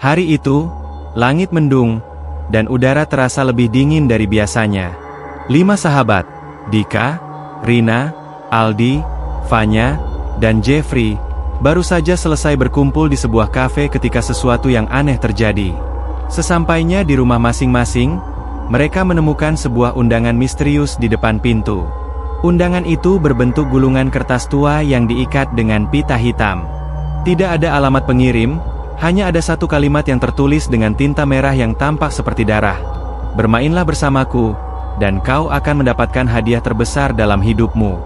Hari itu, langit mendung, dan udara terasa lebih dingin dari biasanya. 5 sahabat, Dika, Rina, Aldi, Vanya, dan Jeffrey, baru saja selesai berkumpul di sebuah kafe ketika sesuatu yang aneh terjadi. Sesampainya di rumah masing-masing, mereka menemukan sebuah undangan misterius di depan pintu. Undangan itu berbentuk gulungan kertas tua yang diikat dengan pita hitam. Tidak ada alamat pengirim, hanya ada satu kalimat yang tertulis dengan tinta merah yang tampak seperti darah. Bermainlah bersamaku, dan kau akan mendapatkan hadiah terbesar dalam hidupmu.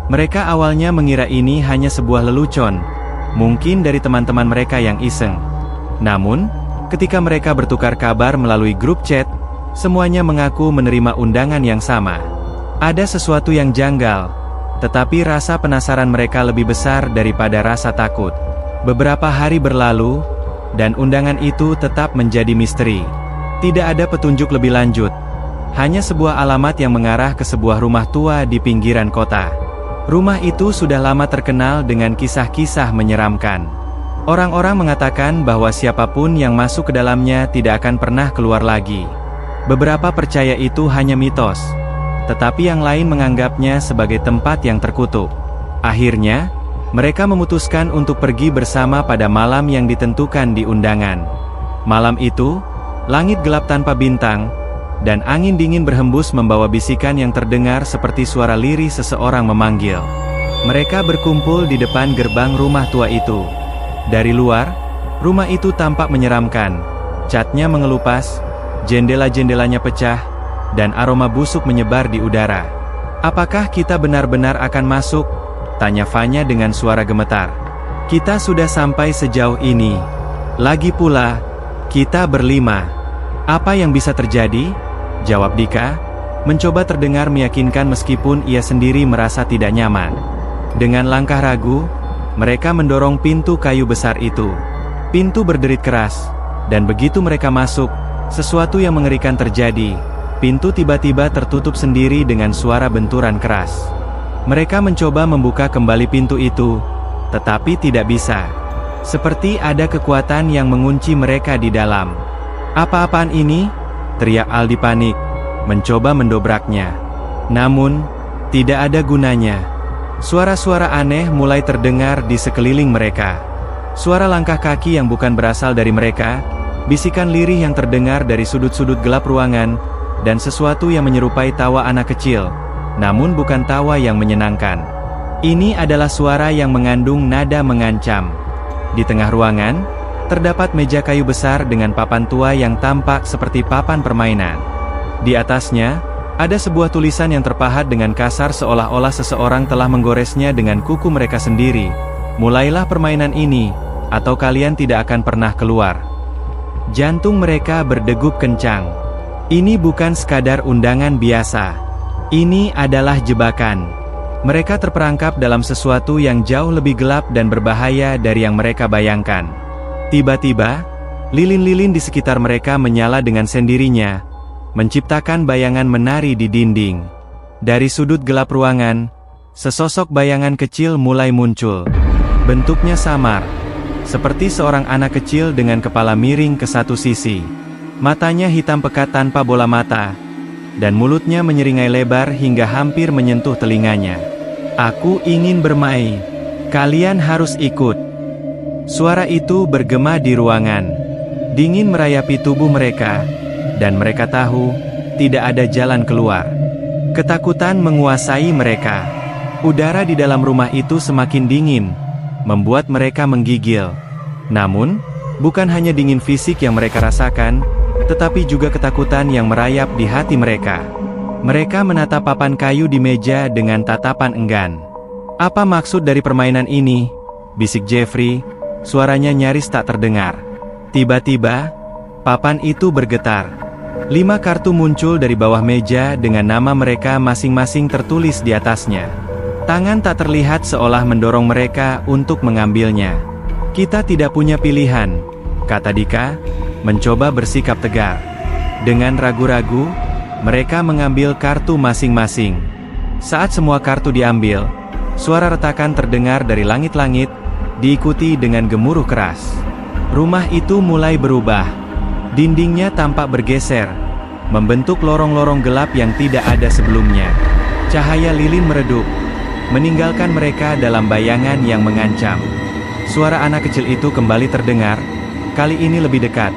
Mereka awalnya mengira ini hanya sebuah lelucon, mungkin dari teman-teman mereka yang iseng. Namun, ketika mereka bertukar kabar melalui grup chat, semuanya mengaku menerima undangan yang sama. Ada sesuatu yang janggal, tetapi rasa penasaran mereka lebih besar daripada rasa takut. Beberapa hari berlalu, dan undangan itu tetap menjadi misteri. Tidak ada petunjuk lebih lanjut, hanya sebuah alamat yang mengarah ke sebuah rumah tua di pinggiran kota. Rumah itu sudah lama terkenal dengan kisah-kisah menyeramkan. Orang-orang mengatakan bahwa siapapun yang masuk ke dalamnya tidak akan pernah keluar lagi. Beberapa percaya itu hanya mitos, tetapi yang lain menganggapnya sebagai tempat yang terkutuk. Akhirnya, mereka memutuskan untuk pergi bersama pada malam yang ditentukan di undangan. Malam itu, langit gelap tanpa bintang, dan angin dingin berhembus membawa bisikan yang terdengar seperti suara lirih seseorang memanggil. Mereka berkumpul di depan gerbang rumah tua itu. Dari luar, rumah itu tampak menyeramkan. Catnya mengelupas, jendela-jendelanya pecah, dan aroma busuk menyebar di udara. "Apakah kita benar-benar akan masuk?" tanya Vanya dengan suara gemetar. "Kita sudah sampai sejauh ini. Lagi pula, kita berlima. Apa yang bisa terjadi?" jawab Dika, mencoba terdengar meyakinkan meskipun ia sendiri merasa tidak nyaman. Dengan langkah ragu, mereka mendorong pintu kayu besar itu. Pintu berderit keras, dan begitu mereka masuk, sesuatu yang mengerikan terjadi. Pintu tiba-tiba tertutup sendiri dengan suara benturan keras. Mereka mencoba membuka kembali pintu itu, tetapi tidak bisa. Seperti ada kekuatan yang mengunci mereka di dalam. "Apa-apaan ini?" teriak Aldi panik, mencoba mendobraknya. Namun, tidak ada gunanya. Suara-suara aneh mulai terdengar di sekeliling mereka. Suara langkah kaki yang bukan berasal dari mereka, bisikan lirih yang terdengar dari sudut-sudut gelap ruangan, dan sesuatu yang menyerupai tawa anak kecil, namun bukan tawa yang menyenangkan. Ini adalah suara yang mengandung nada mengancam. Di tengah ruangan, terdapat meja kayu besar dengan papan tua yang tampak seperti papan permainan. Di atasnya, ada sebuah tulisan yang terpahat dengan kasar seolah-olah seseorang telah menggoresnya dengan kuku mereka sendiri. "Mulailah permainan ini, atau kalian tidak akan pernah keluar." Jantung mereka berdegup kencang. Ini bukan sekadar undangan biasa. Ini adalah jebakan. Mereka terperangkap dalam sesuatu yang jauh lebih gelap dan berbahaya dari yang mereka bayangkan. Tiba-tiba, lilin-lilin di sekitar mereka menyala dengan sendirinya, menciptakan bayangan menari di dinding. Dari sudut gelap ruangan, sesosok bayangan kecil mulai muncul. Bentuknya samar, seperti seorang anak kecil dengan kepala miring ke satu sisi. Matanya hitam pekat tanpa bola mata, dan mulutnya menyeringai lebar hingga hampir menyentuh telinganya. "Aku ingin bermain. Kalian harus ikut." Suara itu bergema di ruangan. Dingin merayapi tubuh mereka, dan mereka tahu, tidak ada jalan keluar. Ketakutan menguasai mereka. Udara di dalam rumah itu semakin dingin, membuat mereka menggigil. Namun, bukan hanya dingin fisik yang mereka rasakan, tetapi juga ketakutan yang merayap di hati mereka. Mereka menatap papan kayu di meja dengan tatapan enggan. "Apa maksud dari permainan ini?" bisik Jeffrey. Suaranya nyaris tak terdengar. Tiba-tiba, papan itu bergetar. 5 kartu muncul dari bawah meja dengan nama mereka masing-masing tertulis di atasnya. Tangan tak terlihat seolah mendorong mereka untuk mengambilnya. "Kita tidak punya pilihan," kata Dika, mencoba bersikap tegar. Dengan ragu-ragu, mereka mengambil kartu masing-masing. Saat semua kartu diambil, suara retakan terdengar dari langit-langit, diikuti dengan gemuruh keras. Rumah itu mulai berubah. Dindingnya tampak bergeser, membentuk lorong-lorong gelap yang tidak ada sebelumnya. Cahaya lilin meredup, meninggalkan mereka dalam bayangan yang mengancam. Suara anak kecil itu kembali terdengar, kali ini lebih dekat,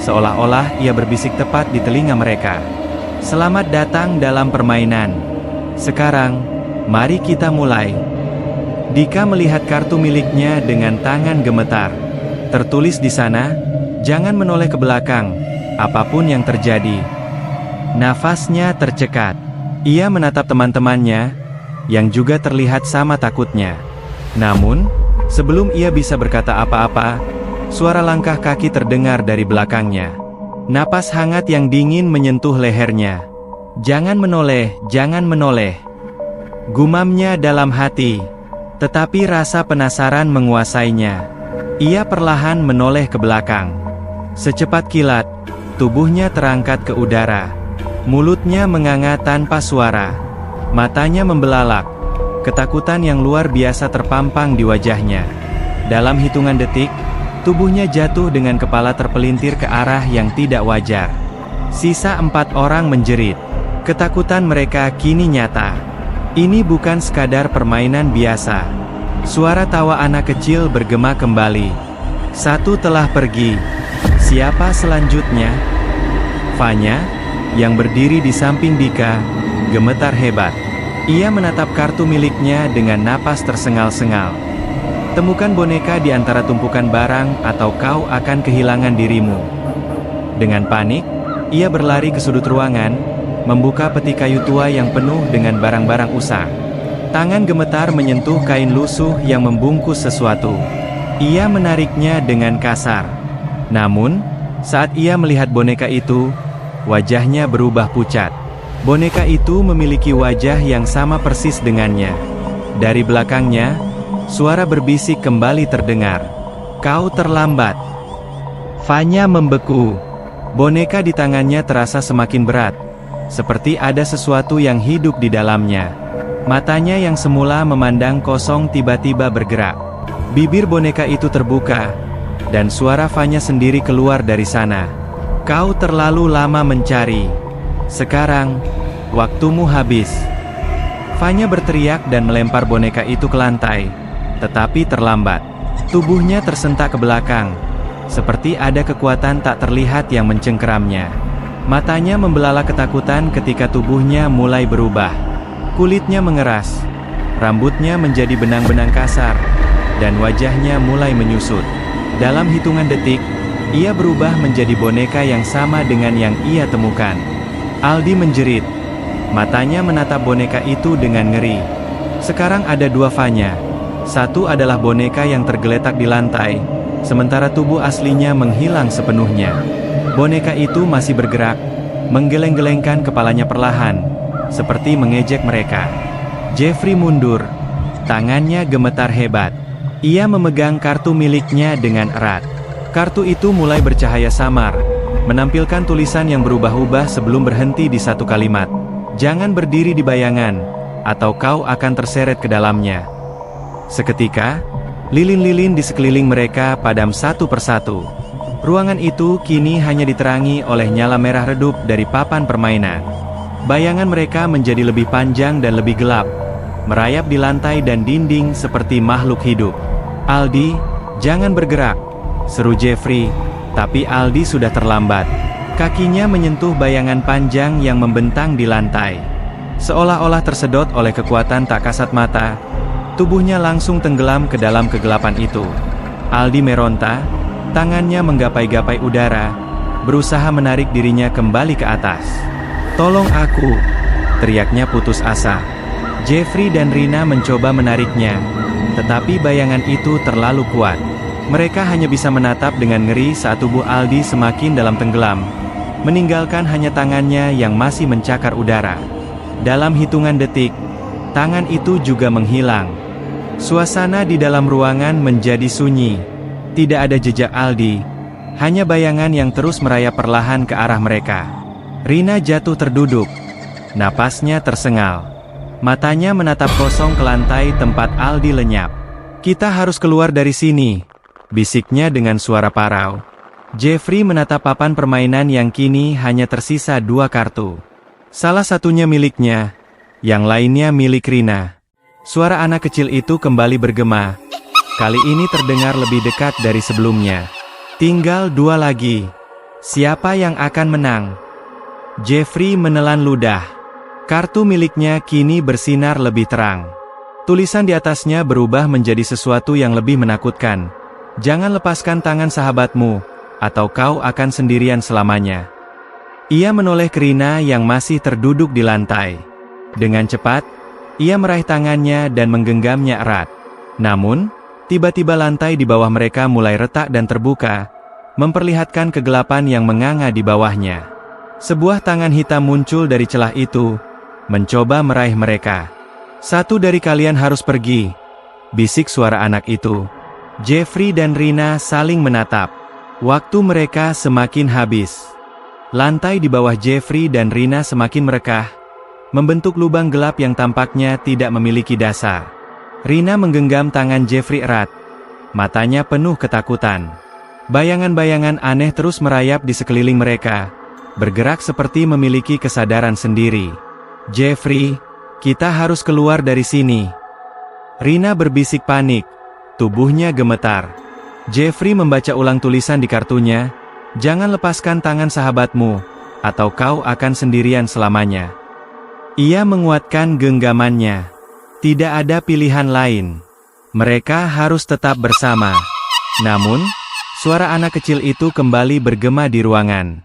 seolah-olah ia berbisik tepat di telinga mereka. Selamat datang dalam permainan. Sekarang, mari kita mulai. Dika melihat kartu miliknya dengan tangan gemetar. Tertulis di sana, jangan menoleh ke belakang, apapun yang terjadi. Nafasnya tercekat. Ia menatap teman-temannya, yang juga terlihat sama takutnya. Namun, sebelum ia bisa berkata apa-apa, suara langkah kaki terdengar dari belakangnya. Napas hangat yang dingin menyentuh lehernya. Jangan menoleh, jangan menoleh. Gumamnya dalam hati. Tetapi rasa penasaran menguasainya. Ia perlahan menoleh ke belakang. Secepat kilat, tubuhnya terangkat ke udara. Mulutnya menganga tanpa suara. Matanya membelalak. Ketakutan yang luar biasa terpampang di wajahnya. Dalam hitungan detik, tubuhnya jatuh dengan kepala terpelintir ke arah yang tidak wajar. Sisa 4 orang menjerit. Ketakutan mereka kini nyata. Ini bukan sekadar permainan biasa. Suara tawa anak kecil bergema kembali. Satu telah pergi. Siapa selanjutnya? Fanya, yang berdiri di samping Dika, gemetar hebat. Ia menatap kartu miliknya dengan napas tersengal-sengal. Temukan boneka di antara tumpukan barang atau kau akan kehilangan dirimu. Dengan panik, ia berlari ke sudut ruangan, membuka peti kayu tua yang penuh dengan barang-barang usang. Tangan gemetar menyentuh kain lusuh yang membungkus sesuatu. Ia menariknya dengan kasar. Namun, saat ia melihat boneka itu, wajahnya berubah pucat. Boneka itu memiliki wajah yang sama persis dengannya. Dari belakangnya, suara berbisik kembali terdengar. Kau terlambat. Fanya membeku. Boneka di tangannya terasa semakin berat. Seperti ada sesuatu yang hidup di dalamnya. Matanya yang semula memandang kosong tiba-tiba bergerak. Bibir boneka itu terbuka, dan suara Fanya sendiri keluar dari sana. Kau terlalu lama mencari. Sekarang, waktumu habis. Fanya berteriak dan melempar boneka itu ke lantai, tetapi terlambat. Tubuhnya tersentak ke belakang, seperti ada kekuatan tak terlihat yang mencengkeramnya. Matanya membelalak ketakutan ketika tubuhnya mulai berubah. Kulitnya mengeras, rambutnya menjadi benang-benang kasar, dan wajahnya mulai menyusut. Dalam hitungan detik, ia berubah menjadi boneka yang sama dengan yang ia temukan. Aldi menjerit. Matanya menatap boneka itu dengan ngeri. Sekarang ada 2 Fanya. Satu adalah boneka yang tergeletak di lantai, sementara tubuh aslinya menghilang sepenuhnya. Boneka itu masih bergerak, menggeleng-gelengkan kepalanya perlahan, seperti mengejek mereka. Jeffrey mundur, tangannya gemetar hebat. Ia memegang kartu miliknya dengan erat. Kartu itu mulai bercahaya samar, menampilkan tulisan yang berubah-ubah sebelum berhenti di satu kalimat. Jangan berdiri di bayangan, atau kau akan terseret ke dalamnya. Seketika, lilin-lilin di sekeliling mereka padam satu persatu. Ruangan itu kini hanya diterangi oleh nyala merah redup dari papan permainan. Bayangan mereka menjadi lebih panjang dan lebih gelap, merayap di lantai dan dinding seperti makhluk hidup. Aldi, jangan bergerak, seru Jeffrey, tapi Aldi sudah terlambat. Kakinya menyentuh bayangan panjang yang membentang di lantai. Seolah-olah tersedot oleh kekuatan tak kasat mata, tubuhnya langsung tenggelam ke dalam kegelapan itu. Aldi meronta, tangannya menggapai-gapai udara, berusaha menarik dirinya kembali ke atas. Tolong aku, teriaknya putus asa. Jeffrey dan Rina mencoba menariknya, tetapi bayangan itu terlalu kuat. Mereka hanya bisa menatap dengan ngeri saat tubuh Aldi semakin dalam tenggelam, meninggalkan hanya tangannya yang masih mencakar udara. Dalam hitungan detik, tangan itu juga menghilang. Suasana di dalam ruangan menjadi sunyi. Tidak ada jejak Aldi, hanya bayangan yang terus merayap perlahan ke arah mereka. Rina jatuh terduduk, napasnya tersengal. Matanya menatap kosong ke lantai tempat Aldi lenyap. Kita harus keluar dari sini, bisiknya dengan suara parau. Jeffrey menatap papan permainan yang kini hanya tersisa 2 kartu. Salah satunya miliknya, yang lainnya milik Rina. Suara anak kecil itu kembali bergema. Kali ini terdengar lebih dekat dari sebelumnya. Tinggal 2 lagi. Siapa yang akan menang? Jeffrey menelan ludah. Kartu miliknya kini bersinar lebih terang. Tulisan di atasnya berubah menjadi sesuatu yang lebih menakutkan. Jangan lepaskan tangan sahabatmu, atau kau akan sendirian selamanya. Ia menoleh ke Rina yang masih terduduk di lantai. Dengan cepat, ia meraih tangannya dan menggenggamnya erat. Namun, tiba-tiba lantai di bawah mereka mulai retak dan terbuka, memperlihatkan kegelapan yang menganga di bawahnya. Sebuah tangan hitam muncul dari celah itu, mencoba meraih mereka. "Satu dari kalian harus pergi," bisik suara anak itu. Jeffrey dan Rina saling menatap. Waktu mereka semakin habis. Lantai di bawah Jeffrey dan Rina semakin merekah, membentuk lubang gelap yang tampaknya tidak memiliki dasar. Rina menggenggam tangan Jeffrey erat. Matanya penuh ketakutan. Bayangan-bayangan aneh terus merayap di sekeliling mereka, bergerak seperti memiliki kesadaran sendiri. "Jeffrey, kita harus keluar dari sini." Rina berbisik panik, tubuhnya gemetar. Jeffrey membaca ulang tulisan di kartunya, "Jangan lepaskan tangan sahabatmu, atau kau akan sendirian selamanya." Ia menguatkan genggamannya. Tidak ada pilihan lain. Mereka harus tetap bersama. Namun, suara anak kecil itu kembali bergema di ruangan.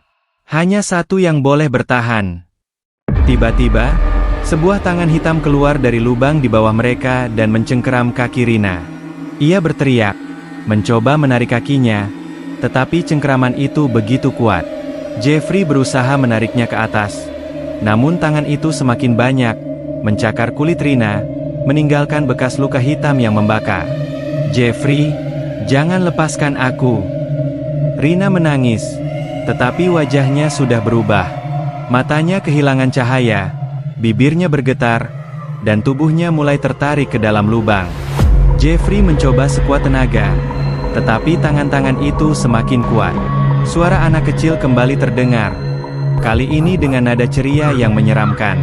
Hanya satu yang boleh bertahan. Tiba-tiba, sebuah tangan hitam keluar dari lubang di bawah mereka dan mencengkeram kaki Rina. Ia berteriak, mencoba menarik kakinya, tetapi cengkeraman itu begitu kuat. Jeffrey berusaha menariknya ke atas. Namun tangan itu semakin banyak, mencakar kulit Rina, meninggalkan bekas luka hitam yang membakar. "Jeffrey, jangan lepaskan aku." Rina menangis, tetapi wajahnya sudah berubah. Matanya kehilangan cahaya, bibirnya bergetar, dan tubuhnya mulai tertarik ke dalam lubang. Jeffrey mencoba sekuat tenaga, tetapi tangan-tangan itu semakin kuat. Suara anak kecil kembali terdengar. Kali ini dengan nada ceria yang menyeramkan.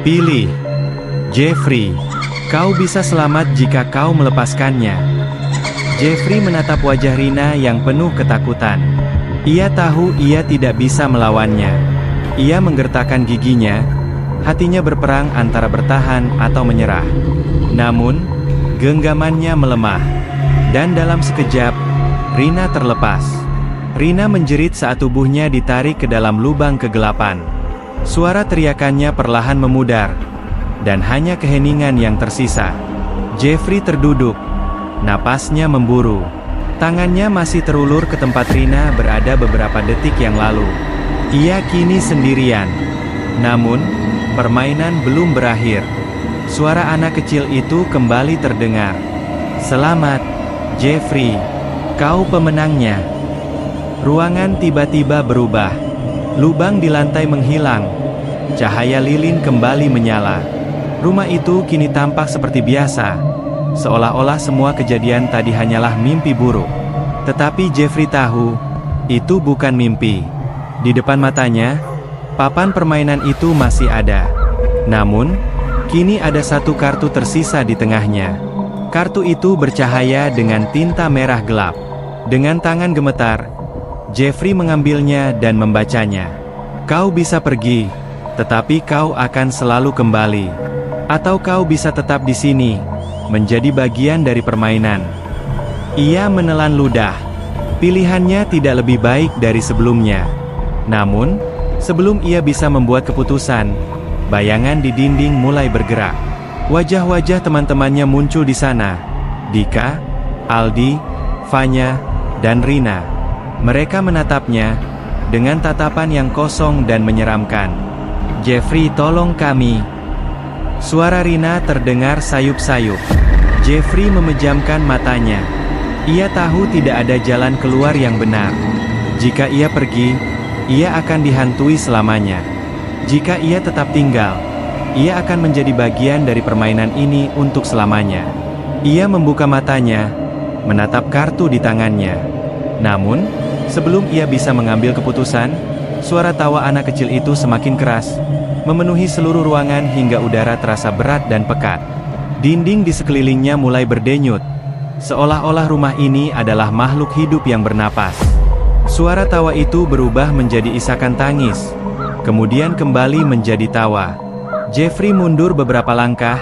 "Pilih, Jeffrey. Kau bisa selamat jika kau melepaskannya." Jeffrey menatap wajah Rina yang penuh ketakutan. Ia tahu ia tidak bisa melawannya. Ia menggertakkan giginya, hatinya berperang antara bertahan atau menyerah. Namun, genggamannya melemah. Dan dalam sekejap, Rina terlepas. Rina menjerit saat tubuhnya ditarik ke dalam lubang kegelapan. Suara teriakannya perlahan memudar, dan hanya keheningan yang tersisa. Jeffrey terduduk, napasnya memburu. Tangannya masih terulur ke tempat Rina berada beberapa detik yang lalu. Ia kini sendirian. Namun, permainan belum berakhir. Suara anak kecil itu kembali terdengar. "Selamat, Jeffrey. Kau pemenangnya." Ruangan tiba-tiba berubah. Lubang di lantai menghilang. Cahaya lilin kembali menyala. Rumah itu kini tampak seperti biasa. Seolah-olah semua kejadian tadi hanyalah mimpi buruk. Tetapi Jeffrey tahu, itu bukan mimpi. Di depan matanya, papan permainan itu masih ada. Namun, kini ada satu kartu tersisa di tengahnya. Kartu itu bercahaya dengan tinta merah gelap. Dengan tangan gemetar, Jeffrey mengambilnya dan membacanya. "Kau bisa pergi, tetapi kau akan selalu kembali. Atau kau bisa tetap di sini, menjadi bagian dari permainan." Ia menelan ludah. Pilihannya tidak lebih baik dari sebelumnya. Namun, sebelum ia bisa membuat keputusan, bayangan di dinding mulai bergerak. Wajah-wajah teman-temannya muncul di sana. Dika, Aldi, Fanya, dan Rina. Mereka menatapnya dengan tatapan yang kosong dan menyeramkan. "Jeffrey, tolong kami." Suara Rina terdengar sayup-sayup. Jeffrey memejamkan matanya. Ia tahu tidak ada jalan keluar yang benar. Jika ia pergi, ia akan dihantui selamanya. Jika ia tetap tinggal, ia akan menjadi bagian dari permainan ini untuk selamanya. Ia membuka matanya, menatap kartu di tangannya. Namun, sebelum ia bisa mengambil keputusan, suara tawa anak kecil itu semakin keras, memenuhi seluruh ruangan hingga udara terasa berat dan pekat. Dinding di sekelilingnya mulai berdenyut, seolah-olah rumah ini adalah makhluk hidup yang bernapas. Suara tawa itu berubah menjadi isakan tangis, kemudian kembali menjadi tawa. Jeffrey mundur beberapa langkah,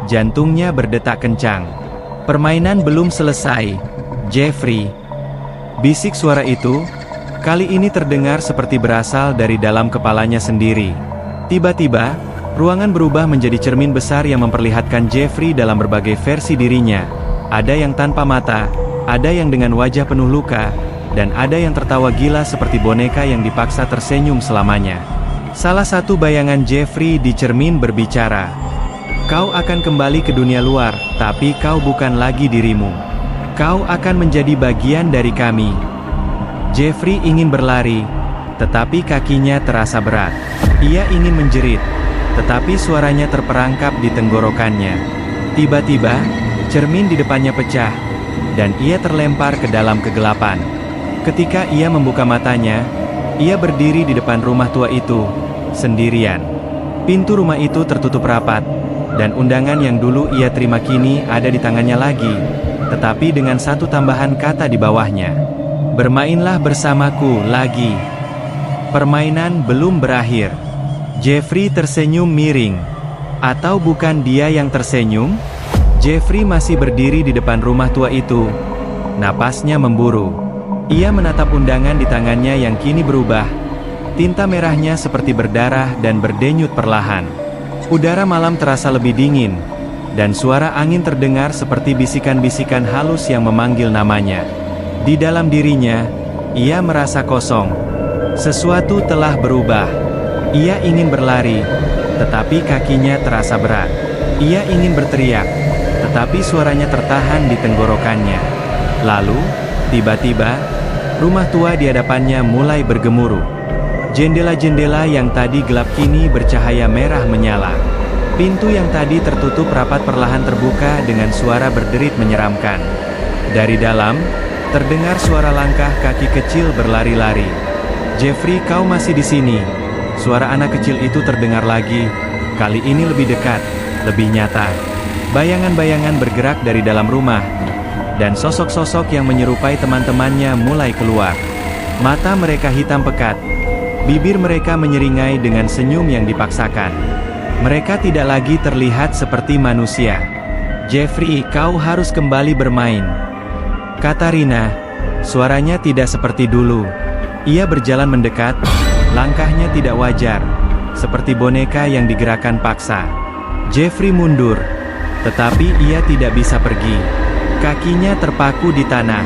jantungnya berdetak kencang. Permainan belum selesai, Jeffrey. Bisik suara itu, kali ini terdengar seperti berasal dari dalam kepalanya sendiri. Tiba-tiba, ruangan berubah menjadi cermin besar yang memperlihatkan Jeffrey dalam berbagai versi dirinya. Ada yang tanpa mata, ada yang dengan wajah penuh luka, dan ada yang tertawa gila seperti boneka yang dipaksa tersenyum selamanya. Salah satu bayangan Jeffrey di cermin berbicara. Kau akan kembali ke dunia luar, tapi kau bukan lagi dirimu. Kau akan menjadi bagian dari kami. Jeffrey ingin berlari, tetapi kakinya terasa berat. Ia ingin menjerit, tetapi suaranya terperangkap di tenggorokannya. Tiba-tiba, cermin di depannya pecah, dan ia terlempar ke dalam kegelapan. Ketika ia membuka matanya, ia berdiri di depan rumah tua itu, sendirian. Pintu rumah itu tertutup rapat, dan undangan yang dulu ia terima kini ada di tangannya lagi, tetapi dengan satu tambahan kata di bawahnya. Bermainlah bersamaku lagi. Permainan belum berakhir. Jeffrey tersenyum miring. Atau bukan dia yang tersenyum? Jeffrey masih berdiri di depan rumah tua itu. Napasnya memburu. Ia menatap undangan di tangannya yang kini berubah. Tinta merahnya seperti berdarah dan berdenyut perlahan. Udara malam terasa lebih dingin, dan suara angin terdengar seperti bisikan-bisikan halus yang memanggil namanya. Di dalam dirinya, ia merasa kosong. Sesuatu telah berubah. Ia ingin berlari, tetapi kakinya terasa berat. Ia ingin berteriak, tetapi suaranya tertahan di tenggorokannya. Lalu, tiba-tiba, rumah tua di hadapannya mulai bergemuruh. Jendela-jendela yang tadi gelap kini bercahaya merah menyala. Pintu yang tadi tertutup rapat perlahan terbuka dengan suara berderit menyeramkan. Dari dalam, terdengar suara langkah kaki kecil berlari-lari. Jeffrey, kau masih di sini. Suara anak kecil itu terdengar lagi, kali ini lebih dekat, lebih nyata. Bayangan-bayangan bergerak dari dalam rumah, dan sosok-sosok yang menyerupai teman-temannya mulai keluar. Mata mereka hitam pekat, bibir mereka menyeringai dengan senyum yang dipaksakan. Mereka tidak lagi terlihat seperti manusia. Jeffrey, kau harus kembali bermain, kata Rina. Suaranya tidak seperti dulu. Ia berjalan mendekat. Langkahnya tidak wajar, seperti boneka yang digerakkan paksa. Jeffrey mundur, tetapi ia tidak bisa pergi. Kakinya terpaku di tanah.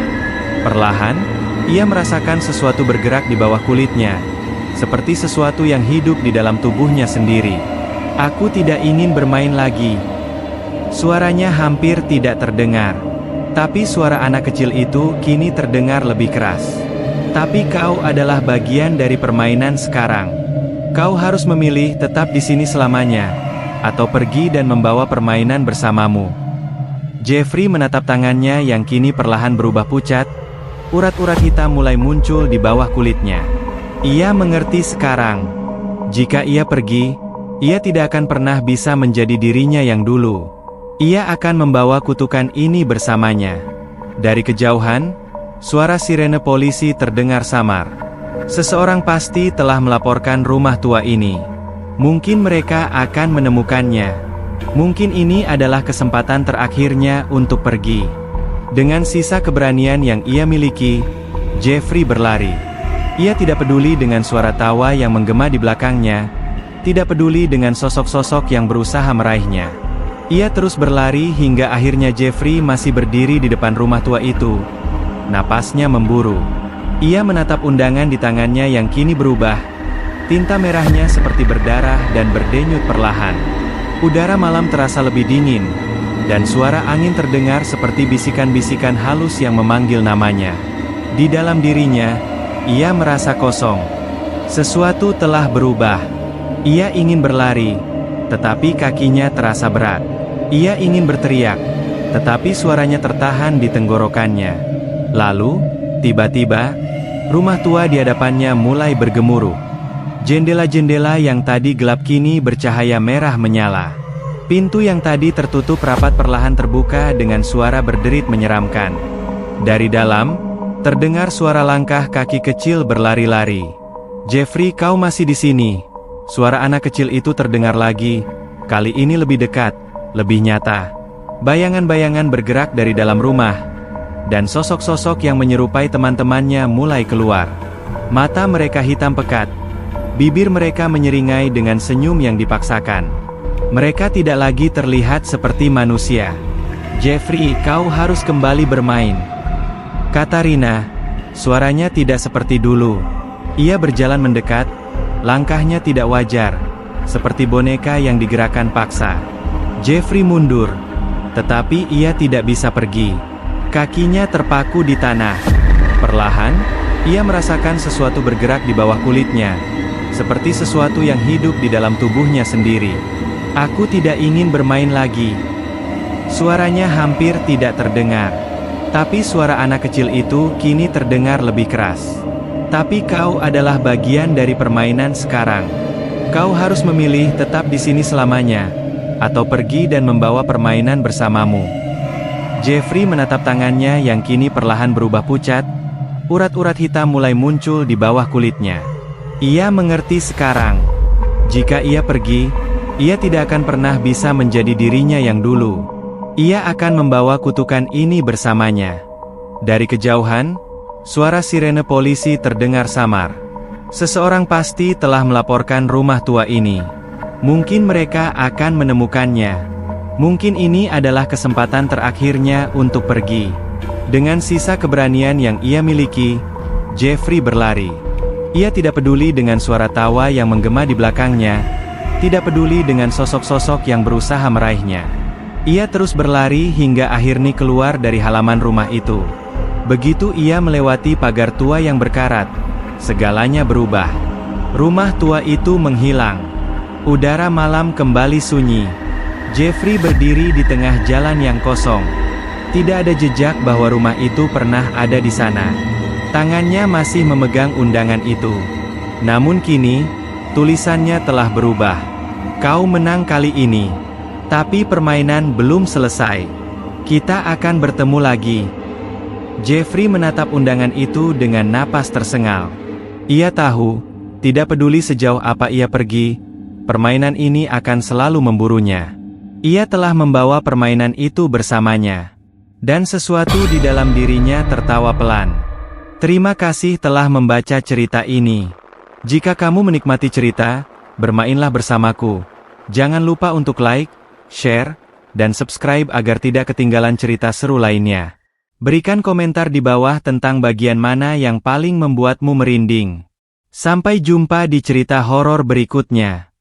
Perlahan, ia merasakan sesuatu bergerak di bawah kulitnya, seperti sesuatu yang hidup di dalam tubuhnya sendiri. Aku tidak ingin bermain lagi. Suaranya hampir tidak terdengar, tapi suara anak kecil itu kini terdengar lebih keras. Tapi kau adalah bagian dari permainan sekarang. Kau harus memilih tetap di sini selamanya, atau pergi dan membawa permainan bersamamu. Jeffrey menatap tangannya yang kini perlahan berubah pucat. Urat-urat hitam mulai muncul di bawah kulitnya. Ia mengerti sekarang. Jika ia pergi, ia tidak akan pernah bisa menjadi dirinya yang dulu. Ia akan membawa kutukan ini bersamanya. Dari kejauhan, suara sirene polisi terdengar samar. Seseorang pasti telah melaporkan rumah tua ini. Mungkin mereka akan menemukannya. Mungkin ini adalah kesempatan terakhirnya untuk pergi. Dengan sisa keberanian yang ia miliki, Jeffrey berlari. Ia tidak peduli dengan suara tawa yang menggema di belakangnya, tidak peduli dengan sosok-sosok yang berusaha meraihnya. Ia terus berlari hingga akhirnya Jeffrey masih berdiri di depan rumah tua itu. Napasnya memburu. Ia menatap undangan di tangannya yang kini berubah. Tinta merahnya seperti berdarah dan berdenyut perlahan. Udara malam terasa lebih dingin, dan suara angin terdengar seperti bisikan-bisikan halus yang memanggil namanya. Di dalam dirinya, ia merasa kosong. Sesuatu telah berubah. Ia ingin berlari, tetapi kakinya terasa berat. Ia ingin berteriak, tetapi suaranya tertahan di tenggorokannya. Lalu, tiba-tiba, rumah tua di hadapannya mulai bergemuruh. Jendela-jendela yang tadi gelap kini bercahaya merah menyala. Pintu yang tadi tertutup rapat perlahan terbuka dengan suara berderit menyeramkan. Dari dalam, terdengar suara langkah kaki kecil berlari-lari. "Jeffrey, kau masih di sini?" Suara anak kecil itu terdengar lagi, kali ini lebih dekat, lebih nyata. Bayangan-bayangan bergerak dari dalam rumah, dan sosok-sosok yang menyerupai teman-temannya mulai keluar. Mata mereka hitam pekat, bibir mereka menyeringai dengan senyum yang dipaksakan. Mereka tidak lagi terlihat seperti manusia. "Jeffrey, kau harus kembali bermain," kata Rina. Suaranya tidak seperti dulu. Ia berjalan mendekat, langkahnya tidak wajar, seperti boneka yang digerakkan paksa. Jeffrey mundur, tetapi ia tidak bisa pergi. Kakinya terpaku di tanah. Perlahan, ia merasakan sesuatu bergerak di bawah kulitnya, seperti sesuatu yang hidup di dalam tubuhnya sendiri. "Aku tidak ingin bermain lagi." Suaranya hampir tidak terdengar. Tapi suara anak kecil itu kini terdengar lebih keras. "Tapi kau adalah bagian dari permainan sekarang. Kau harus memilih tetap di sini selamanya, atau pergi dan membawa permainan bersamamu." Jeffrey menatap tangannya yang kini perlahan berubah pucat. Urat-urat hitam mulai muncul di bawah kulitnya. Ia mengerti sekarang. Jika ia pergi, ia tidak akan pernah bisa menjadi dirinya yang dulu. Ia akan membawa kutukan ini bersamanya. Dari kejauhan, suara sirene polisi terdengar samar. Seseorang pasti telah melaporkan rumah tua ini. Mungkin mereka akan menemukannya. Mungkin ini adalah kesempatan terakhirnya untuk pergi. Dengan sisa keberanian yang ia miliki, Jeffrey berlari. Ia tidak peduli dengan suara tawa yang menggema di belakangnya, tidak peduli dengan sosok-sosok yang berusaha meraihnya. Ia terus berlari hingga akhirnya keluar dari halaman rumah itu. Begitu ia melewati pagar tua yang berkarat, segalanya berubah. Rumah tua itu menghilang. Udara malam kembali sunyi. Jeffrey berdiri di tengah jalan yang kosong. Tidak ada jejak bahwa rumah itu pernah ada di sana. Tangannya masih memegang undangan itu. Namun kini, tulisannya telah berubah. "Kau menang kali ini. Tapi permainan belum selesai. Kita akan bertemu lagi." Jeffrey menatap undangan itu dengan napas tersengal. Ia tahu, tidak peduli sejauh apa ia pergi, permainan ini akan selalu memburunya. Ia telah membawa permainan itu bersamanya. Dan sesuatu di dalam dirinya tertawa pelan. Terima kasih telah membaca cerita ini. Jika kamu menikmati cerita, bermainlah bersamaku. Jangan lupa untuk like, share, dan subscribe agar tidak ketinggalan cerita seru lainnya. Berikan komentar di bawah tentang bagian mana yang paling membuatmu merinding. Sampai jumpa di cerita horor berikutnya.